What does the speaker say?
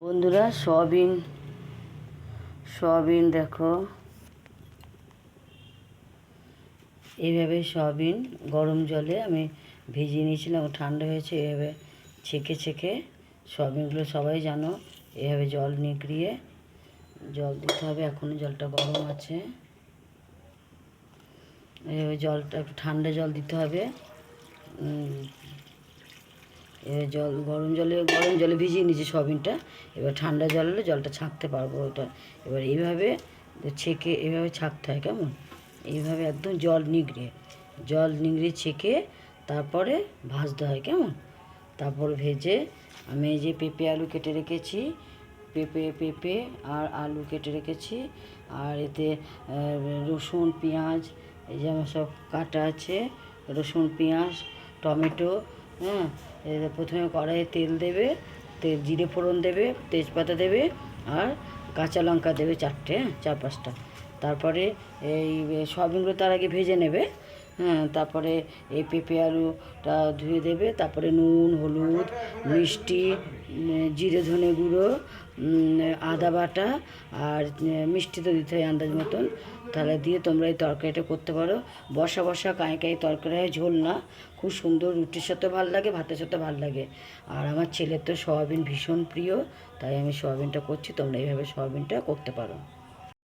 বন্ধুরা, সয়াবিন দেখো, এইভাবে সয়াবিন গরম জলে আমি ভিজিয়ে নিয়েছিলাম, ঠান্ডা হয়েছে। এভাবে ছেঁকে ছেঁকে সয়াবিনগুলো সবাই জানো, এভাবে জল নিগড়িয়ে জল দিতে হবে। এখনও জলটা গরম আছে, এভাবে জলটা একটু ঠান্ডা জল দিতে হবে। এবার গরম জলে ভিজিয়ে নিয়েছি সয়াবিনটা। এবার ঠান্ডা জল হলে জলটা ছাঁকতে পারবো ওটা। এবার এইভাবে ছেঁকে এভাবে ছাঁকতে হয়, কেমন? এইভাবে একদম জল নিংড়িয়ে ছেঁকে তারপরে ভাজতে হয়, কেমন? তারপর ভেজে আমি এই যে পেঁপে আলু কেটে রেখেছি, পেঁপে আর আলু কেটে রেখেছি। আর এতে রসুন পেঁয়াজ এই যে আমার সব কাটা আছে, রসুন পেঁয়াজ টমেটো। হ্যাঁ, প্রথমে কড়াইয়ে তেল দেবে, জিরে ফোড়ন দেবে, তেজপাতা দেবে আর কাঁচা লঙ্কা দেবে চারটে, 4-5টা। তারপরে এই সয়াবিনগুলো তার আগে ভেজে নেবে। হ্যাঁ, তারপরে এই পেঁপে আলুটা ধুয়ে দেবে। তারপরে নুন, হলুদ, মিষ্টি, জিরে ধনে গুঁড়ো, আদা বাটা আর মিষ্টি তো দিতে হয় আন্দাজ মতন। তাহলে দিয়ে তোমরা এই তরকারিটা করতে পারো। বসা কাঁই তরকারি হয়, ঝোল না। খুব সুন্দর, রুটির সাথে ভালো লাগে, ভাতের সাথে ভালো লাগে। আর আমার ছেলের তো সয়াবিন ভীষণ প্রিয়, তাই আমি সয়াবিনটা করছি। তোমরা এইভাবে সয়াবিনটা করতে পারো।